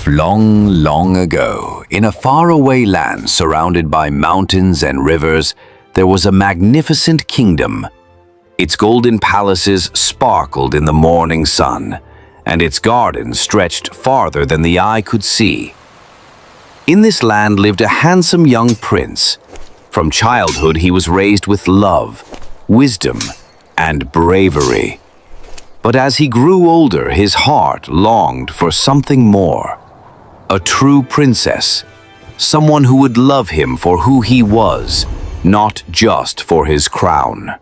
Long, long ago, in a faraway land surrounded by mountains and rivers, there was a magnificent kingdom. Its golden palaces sparkled in the morning sun, and its gardens stretched farther than the eye could see. In this land lived a handsome young prince. From childhood, he was raised with love, wisdom, and bravery. But as he grew older, his heart longed for something more. A true princess, someone who would love him for who he was, not just for his crown.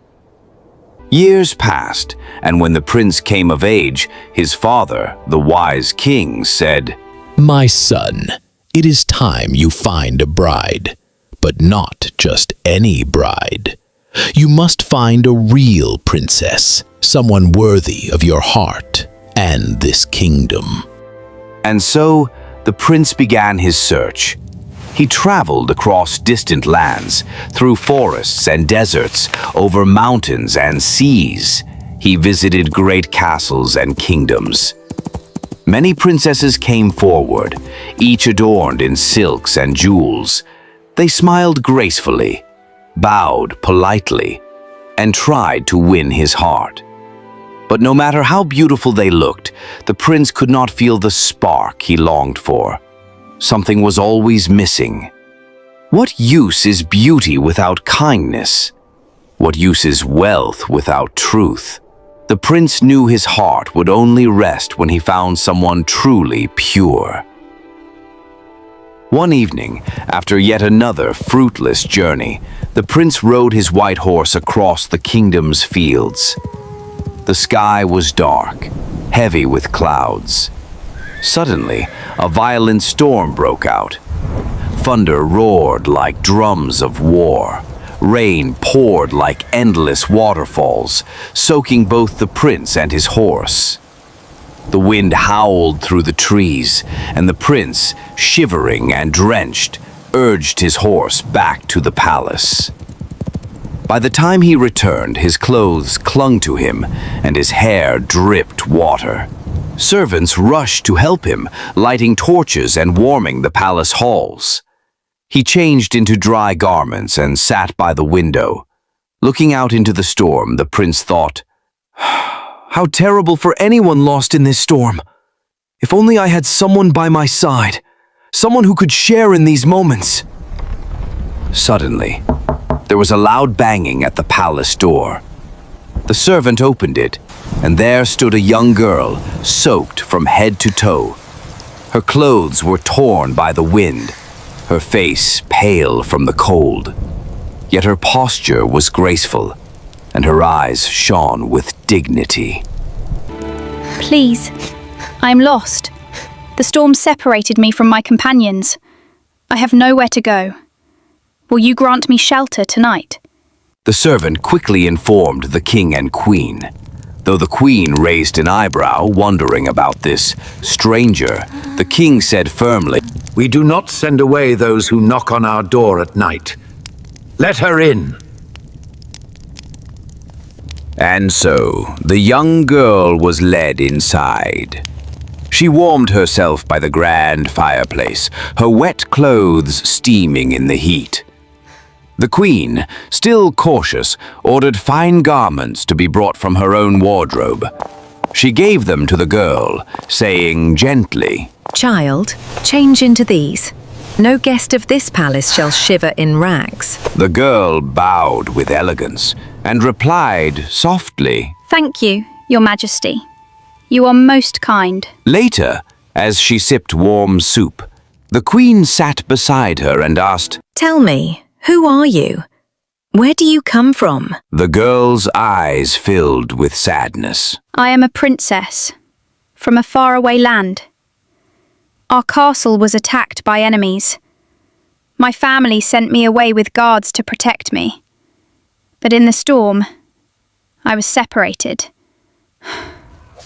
Years passed, and when the prince came of age, his father, the wise king, said, "My son, it is time you find a bride, but not just any bride. You must find a real princess, someone worthy of your heart and this kingdom." And so, the prince began his search. He traveled across distant lands, through forests and deserts, over mountains and seas. He visited great castles and kingdoms. Many princesses came forward, each adorned in silks and jewels. They smiled gracefully, bowed politely, and tried to win his heart. But no matter how beautiful they looked, the prince could not feel the spark he longed for. Something was always missing. What use is beauty without kindness? What use is wealth without truth? The prince knew his heart would only rest when he found someone truly pure. One evening, after yet another fruitless journey, the prince rode his white horse across the kingdom's fields. The sky was dark, heavy with clouds. Suddenly, a violent storm broke out. Thunder roared like drums of war. Rain poured like endless waterfalls, soaking both the prince and his horse. The wind howled through the trees, and the prince, shivering and drenched, urged his horse back to the palace. By the time he returned, his clothes clung to him, and his hair dripped water. Servants rushed to help him, lighting torches and warming the palace halls. He changed into dry garments and sat by the window. Looking out into the storm, the prince thought, "How terrible for anyone lost in this storm! If only I had someone by my side, someone who could share in these moments." Suddenly, there was a loud banging at the palace door. The servant opened it, and there stood a young girl, soaked from head to toe. Her clothes were torn by the wind, her face pale from the cold. Yet her posture was graceful, and her eyes shone with dignity. "Please, I'm lost. The storm separated me from my companions. I have nowhere to go. Will you grant me shelter tonight?" The servant quickly informed the king and queen. Though the queen raised an eyebrow, wondering about this stranger, the king said firmly, "We do not send away those who knock on our door at night. Let her in." And so, the young girl was led inside. She warmed herself by the grand fireplace, her wet clothes steaming in the heat. The queen, still cautious, ordered fine garments to be brought from her own wardrobe. She gave them to the girl, saying gently, "Child, change into these. No guest of this palace shall shiver in rags." The girl bowed with elegance and replied softly, "Thank you, Your Majesty. You are most kind." Later, as she sipped warm soup, the queen sat beside her and asked, "Tell me, who are you? Where do you come from?" The girl's eyes filled with sadness. "I am a princess from a faraway land. Our castle was attacked by enemies. My family sent me away with guards to protect me. But in the storm, I was separated.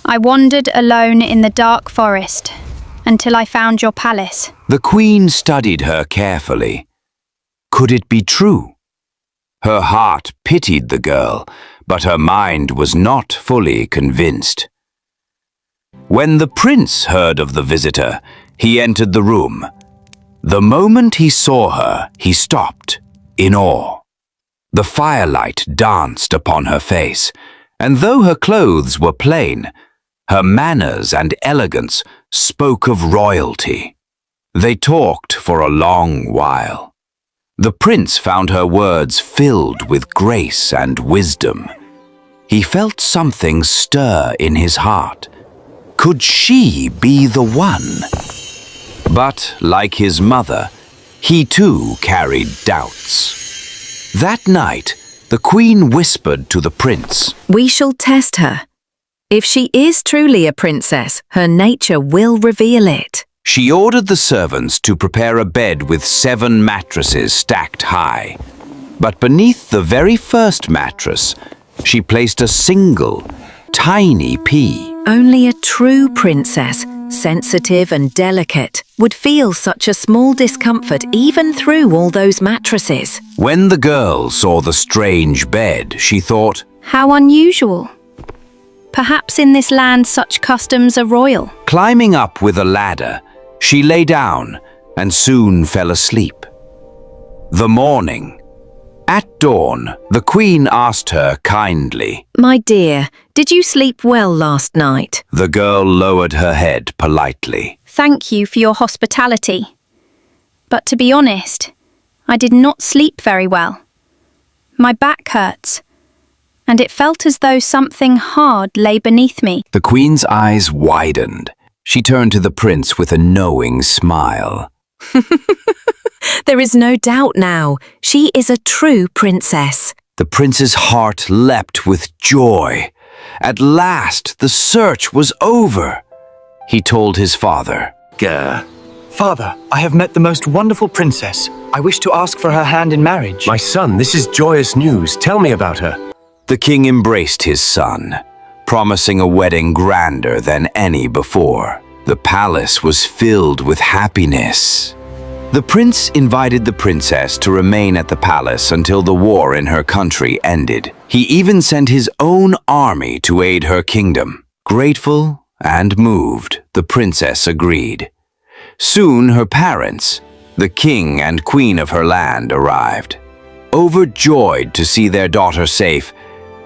I wandered alone in the dark forest until I found your palace." The queen studied her carefully. Could it be true? Her heart pitied the girl, but her mind was not fully convinced. When the prince heard of the visitor, He entered the room. The moment he saw her, he stopped, in awe. The firelight danced upon her face, and though her clothes were plain, her manners and elegance spoke of royalty. They talked for a long while. The prince found her words filled with grace and wisdom. He felt something stir in his heart. Could she be the one? But, like his mother, he too carried doubts. That night, the queen whispered to the prince, We shall test her. If she is truly a princess, her nature will reveal it. She ordered the servants to prepare a bed with 7 mattresses stacked high. But beneath the very first mattress, she placed a single, tiny pea. Only a true princess, sensitive and delicate, would feel such a small discomfort even through all those mattresses. When the girl saw the strange bed, she thought, How unusual. Perhaps in this land such customs are royal. climbing up with a ladder, she lay down and soon fell asleep. The morning. At dawn, the queen asked her kindly. My dear, did you sleep well last night? The girl lowered her head politely. Thank you for your hospitality. But to be honest, I did not sleep very well. My back hurts, and it felt as though something hard lay beneath me. The queen's eyes widened. She turned to the prince with a knowing smile. There is no doubt now. She is a true princess. The prince's heart leapt with joy. At last, the search was over. He told his father. Father, I have met the most wonderful princess. I wish to ask for her hand in marriage. My son, this is joyous news. Tell me about her. The king embraced his son, promising a wedding grander than any before. The palace was filled with happiness. The prince invited the princess to remain at the palace until the war in her country ended. He even sent his own army to aid her kingdom. Grateful and moved, the princess agreed. Soon her parents, the king and queen of her land, arrived. Overjoyed to see their daughter safe,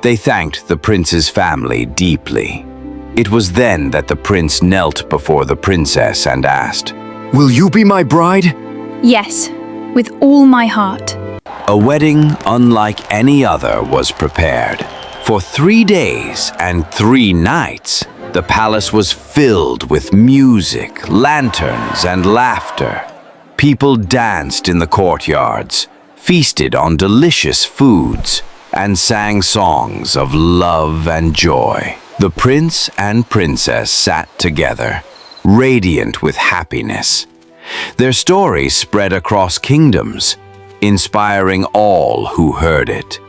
they thanked the prince's family deeply. It was then that the prince knelt before the princess and asked, "Will you be my bride?" Yes, with all my heart. A wedding unlike any other was prepared. For 3 days and 3 nights, the palace was filled with music, lanterns, and laughter. People danced in the courtyards, feasted on delicious foods, and sang songs of love and joy. The prince and princess sat together, radiant with happiness. Their story spread across kingdoms, inspiring all who heard it.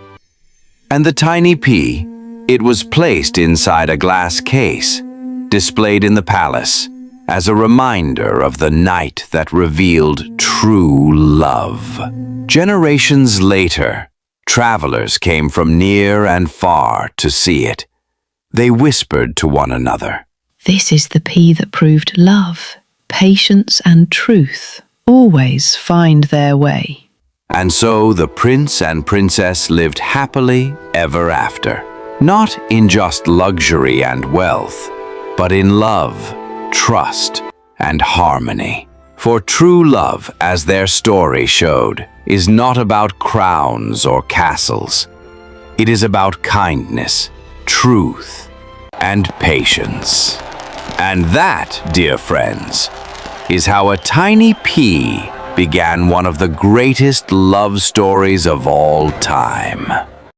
And the tiny pea, it was placed inside a glass case, displayed in the palace, as a reminder of the night that revealed true love. Generations later, travelers came from near and far to see it. They whispered to one another, This is the pea that proved love, patience and truth always find their way. And so the prince and princess lived happily ever after, not in just luxury and wealth, but in love, trust, and harmony. For true love, as their story showed, is not about crowns or castles. It is about kindness, truth, and patience. And that, dear friends, is how a tiny pea began one of the greatest love stories of all time.